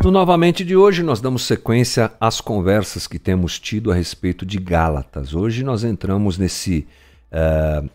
No Novamente de hoje, nós damos sequência às conversas que temos tido a respeito de Gálatas. Hoje nós entramos nesse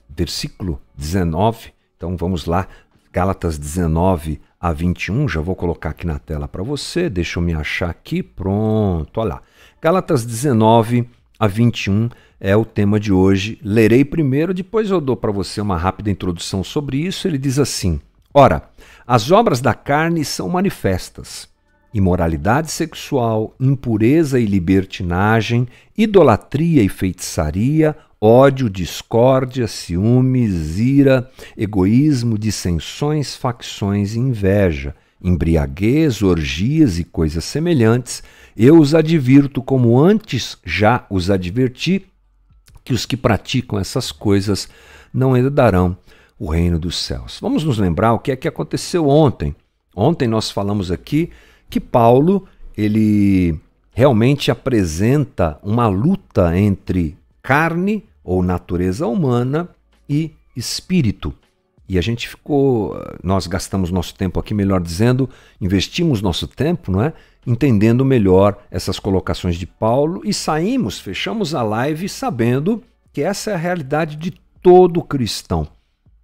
versículo 19, então vamos lá, Gálatas 19 a 21, já vou colocar aqui na tela para você, deixa eu me achar aqui, pronto, olha lá. Gálatas 19 a 21 é o tema de hoje, lerei primeiro, depois eu dou para você uma rápida introdução sobre isso. Ele diz assim: ora, as obras da carne são manifestas: imoralidade sexual, impureza e libertinagem, idolatria e feitiçaria, ódio, discórdia, ciúmes, ira, egoísmo, dissensões, facções e inveja, embriaguez, orgias e coisas semelhantes. Eu os advirto, como antes já os adverti, que os que praticam essas coisas não herdarão o reino dos céus. Vamos nos lembrar o que é que aconteceu ontem. Ontem nós falamos aqui que Paulo, ele realmente apresenta uma luta entre carne ou natureza humana e espírito. E a gente nós gastamos nosso tempo aqui, melhor dizendo, investimos nosso tempo, não é? Entendendo melhor essas colocações de Paulo e fechamos a live sabendo que essa é a realidade de todo cristão,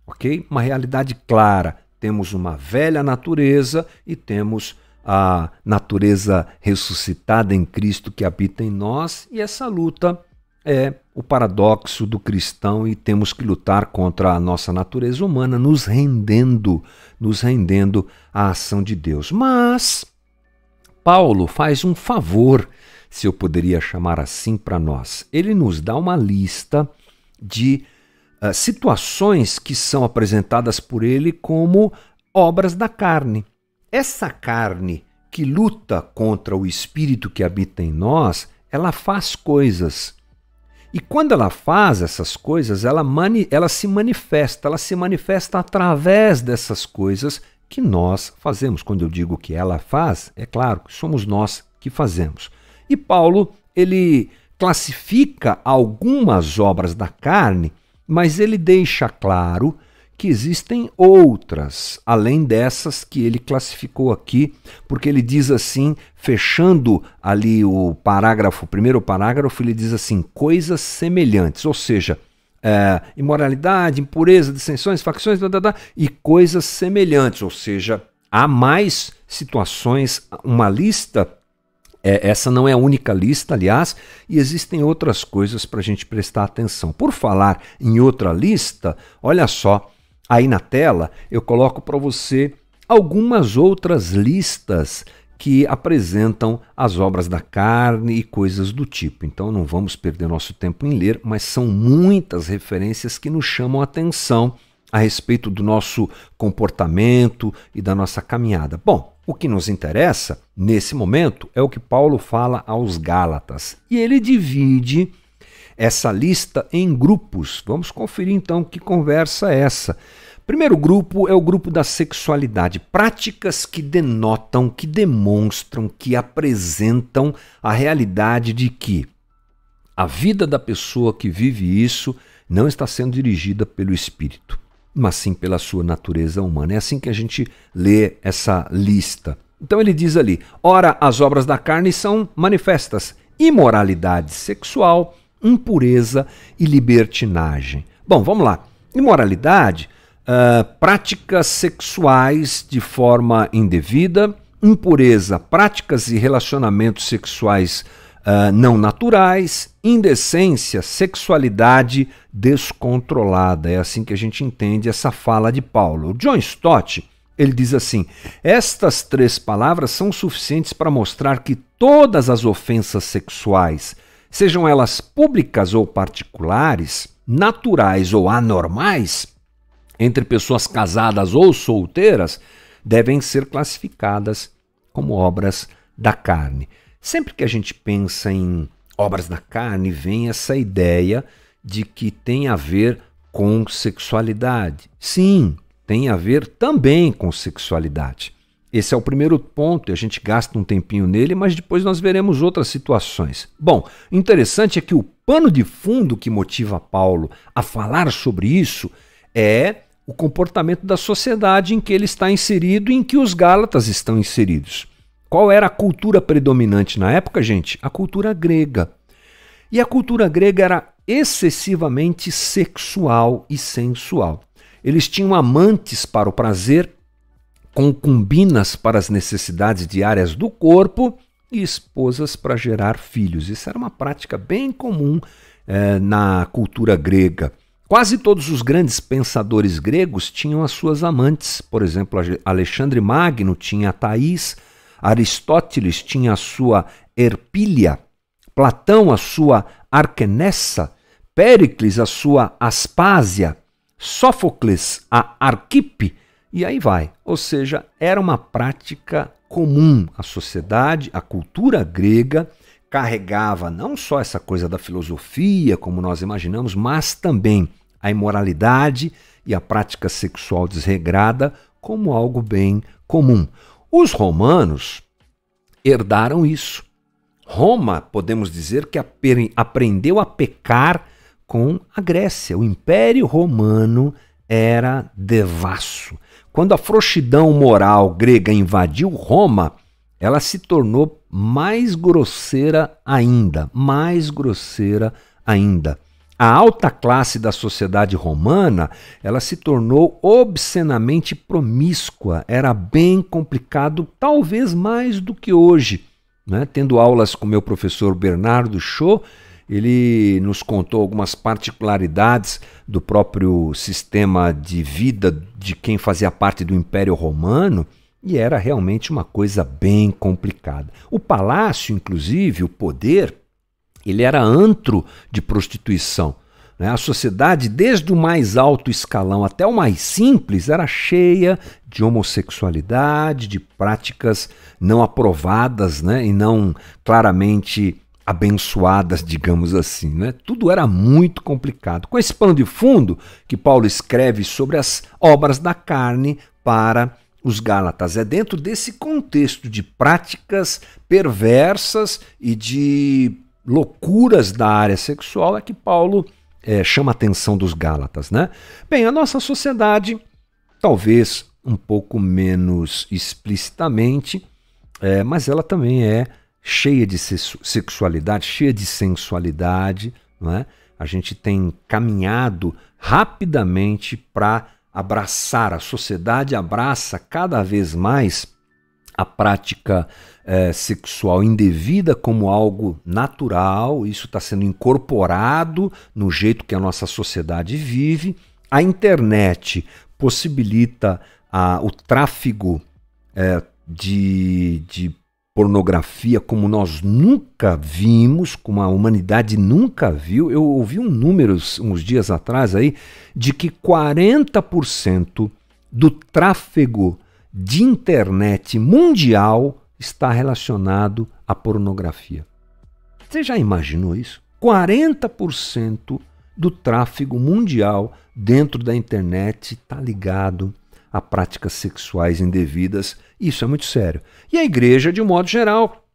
ok? Uma realidade clara. Temos uma velha natureza e temos a natureza ressuscitada em Cristo que habita em nós, e essa luta é o paradoxo do cristão e temos que lutar contra a nossa natureza humana, nos rendendo à ação de Deus. Mas Paulo faz um favor, se eu poderia chamar assim, para nós. Ele nos dá uma lista de situações que são apresentadas por ele como obras da carne. Essa carne que luta contra o espírito que habita em nós, ela faz coisas. E quando ela faz essas coisas, ela se manifesta através dessas coisas que nós fazemos. Quando eu digo que ela faz, é claro que somos nós que fazemos. E Paulo, ele classifica algumas obras da carne, mas ele deixa claro que existem outras, além dessas que ele classificou aqui, porque ele diz assim, fechando ali o primeiro parágrafo, ele diz assim, coisas semelhantes, ou seja, imoralidade, impureza, dissensões, facções, e coisas semelhantes, ou seja, há mais situações, uma lista, essa não é a única lista, aliás, e existem outras coisas para a gente prestar atenção. Por falar em outra lista, olha só, aí na tela eu coloco para você algumas outras listas que apresentam as obras da carne e coisas do tipo. Então não vamos perder nosso tempo em ler, mas são muitas referências que nos chamam a atenção a respeito do nosso comportamento e da nossa caminhada. Bom, o que nos interessa nesse momento é o que Paulo fala aos Gálatas. E ele divide essa lista em grupos. Vamos conferir então que conversa é essa. Primeiro grupo é o grupo da sexualidade. Práticas que denotam, que demonstram, que apresentam a realidade de que a vida da pessoa que vive isso não está sendo dirigida pelo espírito, mas sim pela sua natureza humana. É assim que a gente lê essa lista. Então ele diz ali, ora, as obras da carne são manifestas: imoralidade sexual, impureza e libertinagem. Bom, vamos lá. Imoralidade, práticas sexuais de forma indevida. Impureza, práticas e relacionamentos sexuais não naturais. Indecência, sexualidade descontrolada. É assim que a gente entende essa fala de Paulo. O John Stott, ele diz assim, estas três palavras são suficientes para mostrar que todas as ofensas sexuais, sejam elas públicas ou particulares, naturais ou anormais, entre pessoas casadas ou solteiras, devem ser classificadas como obras da carne. Sempre que a gente pensa em obras da carne, vem essa ideia de que tem a ver com sexualidade. Sim, tem a ver também com sexualidade. Esse é o primeiro ponto e a gente gasta um tempinho nele, mas depois nós veremos outras situações. Bom, interessante é que o pano de fundo que motiva Paulo a falar sobre isso é o comportamento da sociedade em que ele está inserido e em que os Gálatas estão inseridos. Qual era a cultura predominante na época, gente? A cultura grega. E a cultura grega era excessivamente sexual e sensual. Eles tinham amantes para o prazer, concubinas para as necessidades diárias do corpo e esposas para gerar filhos. Isso era uma prática bem comum na cultura grega. Quase todos os grandes pensadores gregos tinham as suas amantes. Por exemplo, Alexandre Magno tinha a Thaís, Aristóteles tinha a sua Erpília, Platão a sua Arquenessa, Péricles a sua Aspásia, Sófocles a Arquipe, e aí vai. Ou seja, era uma prática comum. A sociedade, a cultura grega carregava não só essa coisa da filosofia, como nós imaginamos, mas também a imoralidade e a prática sexual desregrada como algo bem comum. Os romanos herdaram isso. Roma, podemos dizer que aprendeu a pecar com a Grécia. O Império Romano era devasso. Quando a frouxidão moral grega invadiu Roma, ela se tornou mais grosseira ainda, mais grosseira ainda. A alta classe da sociedade romana, ela se tornou obscenamente promíscua. Era bem complicado, talvez mais do que hoje. Né? Tendo aulas com meu professor Bernardo Shaw, ele nos contou algumas particularidades do próprio sistema de vida de quem fazia parte do Império Romano, e era realmente uma coisa bem complicada. O palácio, inclusive, o poder, ele era antro de prostituição. Né? A sociedade, desde o mais alto escalão até o mais simples, era cheia de homossexualidade, de práticas não aprovadas, né? E não claramente abençoadas, digamos assim. Né? Tudo era muito complicado. Com esse pano de fundo que Paulo escreve sobre as obras da carne para os Gálatas. É dentro desse contexto de práticas perversas e de loucuras da área sexual é que Paulo chama a atenção dos Gálatas. Né? Bem, a nossa sociedade, talvez um pouco menos explicitamente, mas ela também é cheia de sexualidade, cheia de sensualidade. Não é? A gente tem caminhado rapidamente para abraçar, a sociedade abraça cada vez mais a prática sexual indevida como algo natural. Isso está sendo incorporado no jeito que a nossa sociedade vive. A internet possibilita o tráfego de pornografia como nós nunca vimos, como a humanidade nunca viu. Eu ouvi um número uns dias atrás aí de que 40% do tráfego de internet mundial está relacionado à pornografia. Você já imaginou isso? 40% do tráfego mundial dentro da internet está ligado a práticas sexuais indevidas. Isso é muito sério. E a igreja, de um modo geral,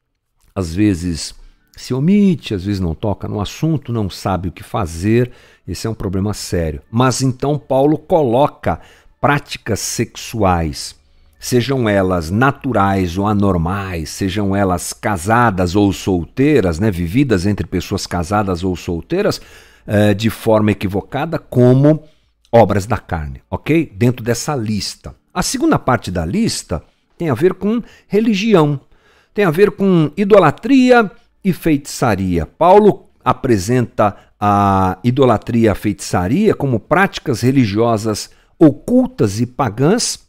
às vezes se omite, às vezes não toca no assunto, não sabe o que fazer. Esse é um problema sério. Mas então Paulo coloca práticas sexuais, sejam elas naturais ou anormais, sejam elas casadas ou solteiras, né, vividas entre pessoas casadas ou solteiras, de forma equivocada, como obras da carne, ok? Dentro dessa lista. A segunda parte da lista tem a ver com religião, tem a ver com idolatria e feitiçaria. Paulo apresenta a idolatria e a feitiçaria como práticas religiosas ocultas e pagãs,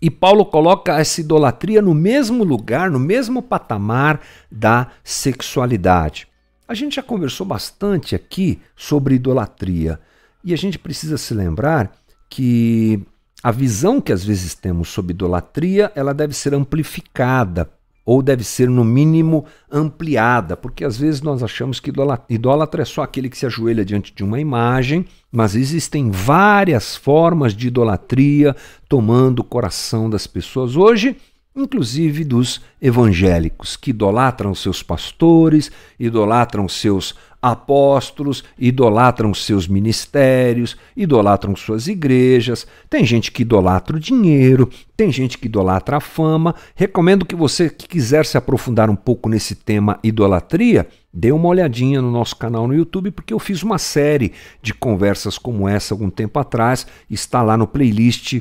e Paulo coloca essa idolatria no mesmo lugar, no mesmo patamar da sexualidade. A gente já conversou bastante aqui sobre idolatria. E a gente precisa se lembrar que a visão que às vezes temos sobre idolatria, ela deve ser amplificada, ou deve ser, no mínimo, ampliada, porque às vezes nós achamos que idólatra é só aquele que se ajoelha diante de uma imagem, mas existem várias formas de idolatria tomando o coração das pessoas. Hoje, inclusive dos evangélicos, que idolatram seus pastores, idolatram seus apóstolos, idolatram seus ministérios, idolatram suas igrejas. Tem gente que idolatra o dinheiro, tem gente que idolatra a fama. Recomendo que você que quiser se aprofundar um pouco nesse tema idolatria, dê uma olhadinha no nosso canal no YouTube, porque eu fiz uma série de conversas como essa algum tempo atrás, está lá no playlist.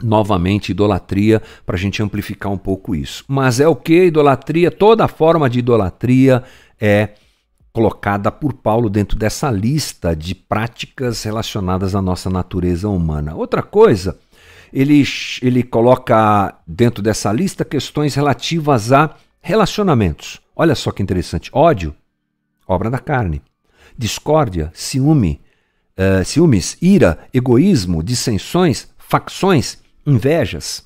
Novamente, idolatria, para a gente amplificar um pouco isso. Mas é o que? Idolatria, toda forma de idolatria é colocada por Paulo dentro dessa lista de práticas relacionadas à nossa natureza humana. Outra coisa, ele coloca dentro dessa lista questões relativas a relacionamentos. Olha só que interessante. Ódio, obra da carne. Discórdia, ciúmes, ira, egoísmo, dissensões, facções, invejas.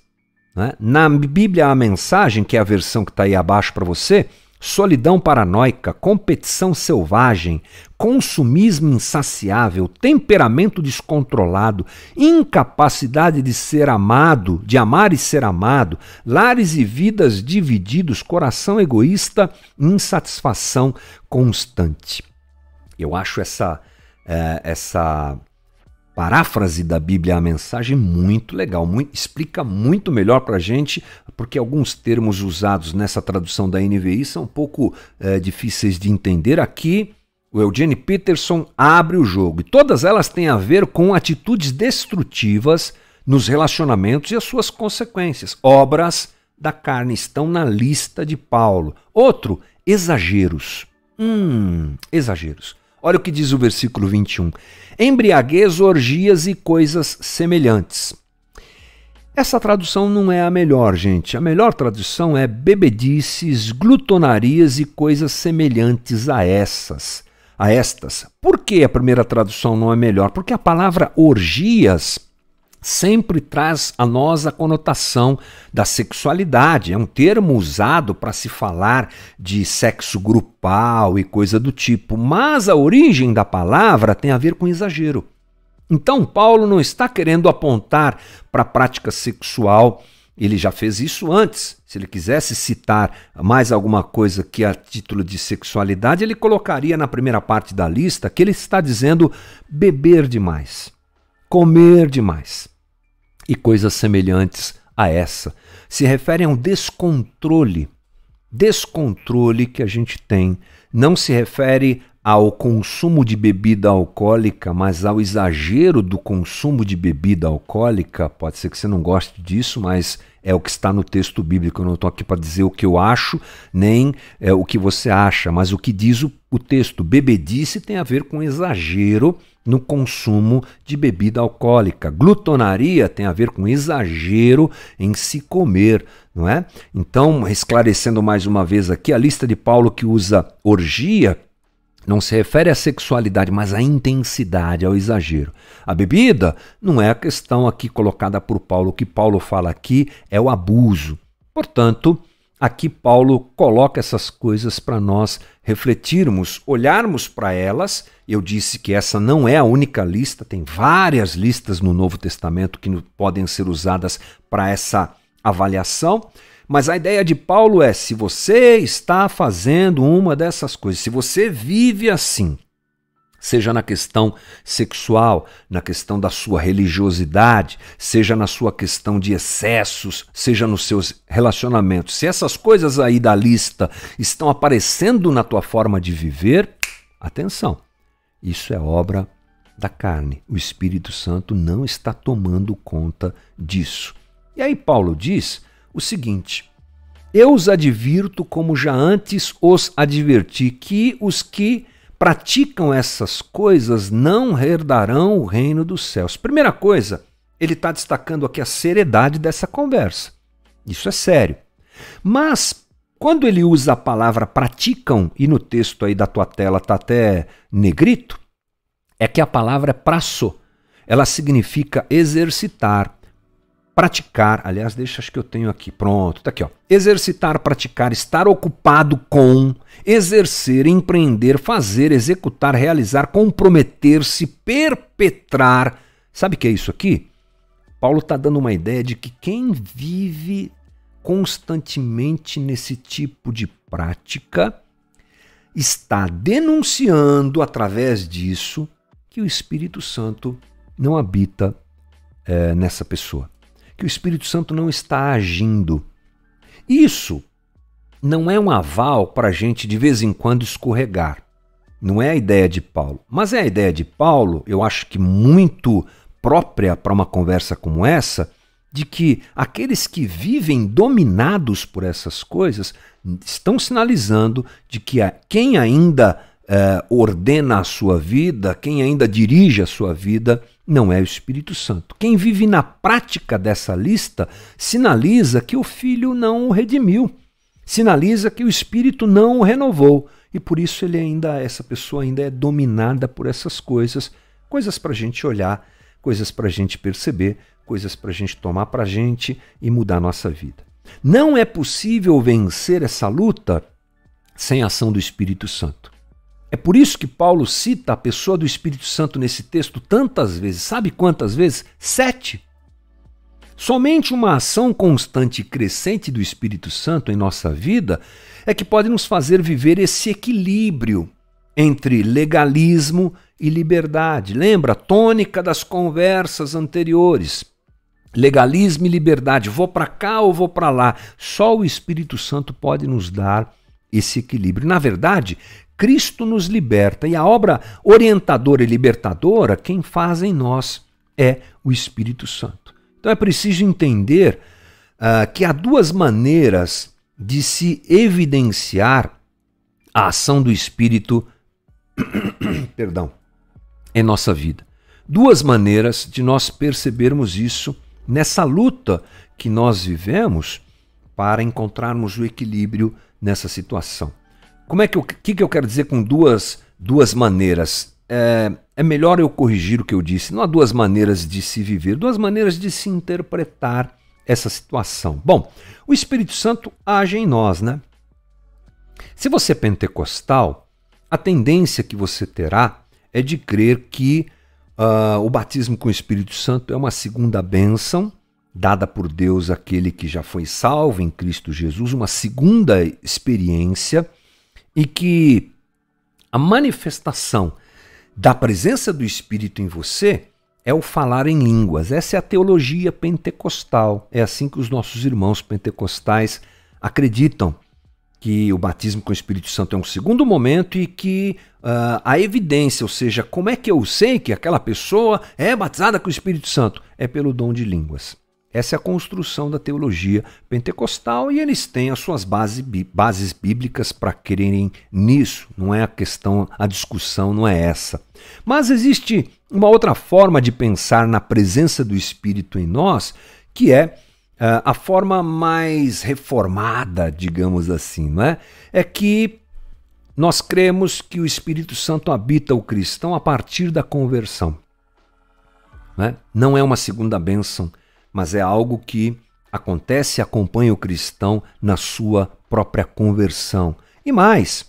Né? Na Bíblia, a mensagem, que é a versão que está aí abaixo para você, solidão paranoica, competição selvagem, consumismo insaciável, temperamento descontrolado, incapacidade de ser amado, de amar e ser amado, lares e vidas divididos, coração egoísta, insatisfação constante. Eu acho essa paráfrase da Bíblia, a mensagem, muito legal, explica muito melhor para a gente, porque alguns termos usados nessa tradução da NVI são um pouco difíceis de entender. Aqui, o Eugene Peterson abre o jogo, e todas elas têm a ver com atitudes destrutivas nos relacionamentos e as suas consequências. Obras da carne estão na lista de Paulo. Outro, exageros. Exageros. Olha o que diz o versículo 21. Embriaguez, orgias e coisas semelhantes. Essa tradução não é a melhor, gente. A melhor tradução é bebedices, glutonarias e coisas semelhantes a estas. Por que a primeira tradução não é melhor? Porque a palavra orgias sempre traz a nós a conotação da sexualidade. É um termo usado para se falar de sexo grupal e coisa do tipo, mas a origem da palavra tem a ver com exagero. Então Paulo não está querendo apontar para a prática sexual, ele já fez isso antes. Se ele quisesse citar mais alguma coisa que a título de sexualidade, ele colocaria na primeira parte da lista que ele está dizendo beber demais, comer demais e coisas semelhantes a essa. Se refere a um descontrole que a gente tem. Não se refere ao consumo de bebida alcoólica, mas ao exagero do consumo de bebida alcoólica. Pode ser que você não goste disso, mas é o que está no texto bíblico. Eu não estou aqui para dizer o que eu acho, nem o que você acha, mas o que diz o texto. Bebedice tem a ver com exagero no consumo de bebida alcoólica. Glutonaria tem a ver com exagero em se comer, não é? Então, esclarecendo mais uma vez aqui, a lista de Paulo que usa orgia não se refere à sexualidade, mas à intensidade, ao exagero. A bebida não é a questão aqui colocada por Paulo. O que Paulo fala aqui é o abuso. Portanto, aqui Paulo coloca essas coisas para nós refletirmos, olharmos para elas. Eu disse que essa não é a única lista, tem várias listas no Novo Testamento que podem ser usadas para essa avaliação. Mas a ideia de Paulo é, se você está fazendo uma dessas coisas, se você vive assim, seja na questão sexual, na questão da sua religiosidade, seja na sua questão de excessos, seja nos seus relacionamentos, se essas coisas aí da lista estão aparecendo na tua forma de viver, atenção, isso é obra da carne. O Espírito Santo não está tomando conta disso. E aí Paulo diz o seguinte: eu os advirto como já antes os adverti, que os que praticam essas coisas não herdarão o reino dos céus. Primeira coisa, ele está destacando aqui a seriedade dessa conversa. Isso é sério. Mas quando ele usa a palavra praticam, e no texto aí da tua tela está até negrito, é que a palavra é prasso. Ela significa exercitar, praticar, aliás, acho que eu tenho aqui, pronto, tá aqui, ó. Exercitar, praticar, estar ocupado com, exercer, empreender, fazer, executar, realizar, comprometer-se, perpetrar. Sabe o que é isso aqui? Paulo está dando uma ideia de que quem vive constantemente nesse tipo de prática está denunciando através disso que o Espírito Santo não habita nessa pessoa, que o Espírito Santo não está agindo. Isso não é um aval para a gente de vez em quando escorregar. Não é a ideia de Paulo, mas é a ideia de Paulo, eu acho que muito própria para uma conversa como essa, de que aqueles que vivem dominados por essas coisas estão sinalizando de que quem ainda ordena a sua vida, quem ainda dirige a sua vida, não é o Espírito Santo. Quem vive na prática dessa lista sinaliza que o Filho não o redimiu, sinaliza que o Espírito não o renovou, e por isso essa pessoa ainda é dominada por essas coisas para a gente olhar, coisas para a gente perceber, coisas para a gente tomar para a gente e mudar a nossa vida. Não é possível vencer essa luta sem a ação do Espírito Santo. É por isso que Paulo cita a pessoa do Espírito Santo nesse texto tantas vezes. Sabe quantas vezes? 7. Somente uma ação constante e crescente do Espírito Santo em nossa vida é que pode nos fazer viver esse equilíbrio entre legalismo e liberdade. Lembra a tônica das conversas anteriores? Legalismo e liberdade. Vou para cá ou vou para lá? Só o Espírito Santo pode nos dar esse equilíbrio. Na verdade, Cristo nos liberta e a obra orientadora e libertadora, quem faz em nós é o Espírito Santo. Então é preciso entender que há duas maneiras de se evidenciar a ação do Espírito em nossa vida. Duas maneiras de nós percebermos isso nessa luta que nós vivemos para encontrarmos o equilíbrio nessa situação. O que eu quero dizer com duas maneiras? É melhor eu corrigir o que eu disse. Não há duas maneiras de se viver, duas maneiras de se interpretar essa situação. Bom, o Espírito Santo age em nós, né? Se você é pentecostal, a tendência que você terá é de crer que o batismo com o Espírito Santo é uma segunda bênção dada por Deus àquele que já foi salvo em Cristo Jesus, uma segunda experiência, e que a manifestação da presença do Espírito em você é o falar em línguas. Essa é a teologia pentecostal. É assim que os nossos irmãos pentecostais acreditam, que o batismo com o Espírito Santo é um segundo momento e que a evidência, ou seja, como é que eu sei que aquela pessoa é batizada com o Espírito Santo? É pelo dom de línguas. Essa é a construção da teologia pentecostal e eles têm as suas bases bíblicas para crerem nisso. Não é a discussão não é essa. Mas existe uma outra forma de pensar na presença do Espírito em nós, que é a forma mais reformada, digamos assim, não é? É que nós cremos que o Espírito Santo habita o cristão a partir da conversão. Não é uma segunda bênção, mas é algo que acontece e acompanha o cristão na sua própria conversão. E mais,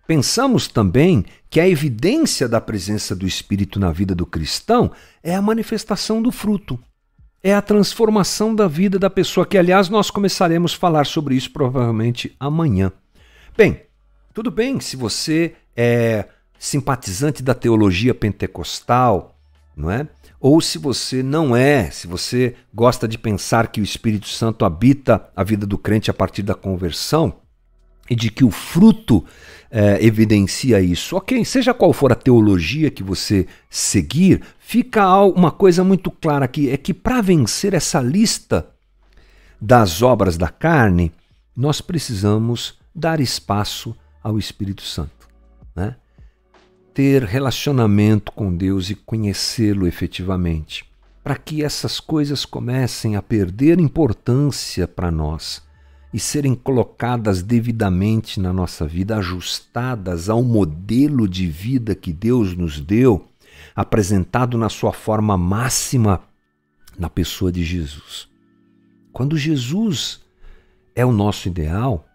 pensamos também que a evidência da presença do Espírito na vida do cristão é a manifestação do fruto. É a transformação da vida da pessoa, que aliás nós começaremos a falar sobre isso provavelmente amanhã. Bem, tudo bem se você é simpatizante da teologia pentecostal, não é? Ou se você não é, se você gosta de pensar que o Espírito Santo habita a vida do crente a partir da conversão e de que o fruto evidencia isso. Ok, seja qual for a teologia que você seguir, fica uma coisa muito clara aqui, é que para vencer essa lista das obras da carne, nós precisamos dar espaço ao Espírito Santo, né? Ter relacionamento com Deus e conhecê-lo efetivamente, para que essas coisas comecem a perder importância para nós e serem colocadas devidamente na nossa vida, ajustadas ao modelo de vida que Deus nos deu, apresentado na sua forma máxima na pessoa de Jesus. Quando Jesus é o nosso ideal,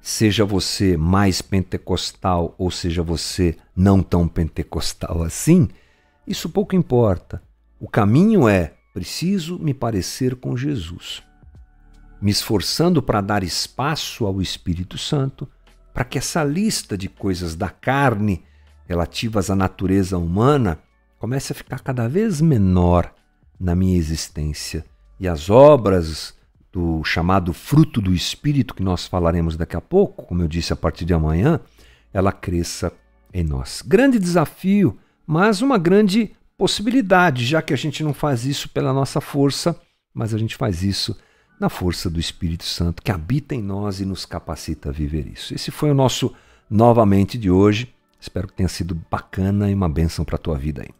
seja você mais pentecostal ou seja você não tão pentecostal assim, isso pouco importa. O caminho é: preciso me parecer com Jesus. me esforçando para dar espaço ao Espírito Santo, para que essa lista de coisas da carne relativas à natureza humana comece a ficar cada vez menor na minha existência e as obras do chamado fruto do Espírito, que nós falaremos daqui a pouco, como eu disse, a partir de amanhã, ela cresça em nós. Grande desafio, mas uma grande possibilidade, já que a gente não faz isso pela nossa força, mas a gente faz isso na força do Espírito Santo, que habita em nós e nos capacita a viver isso. Esse foi o nosso Novamente de hoje. Espero que tenha sido bacana e uma bênção para a tua vida aí.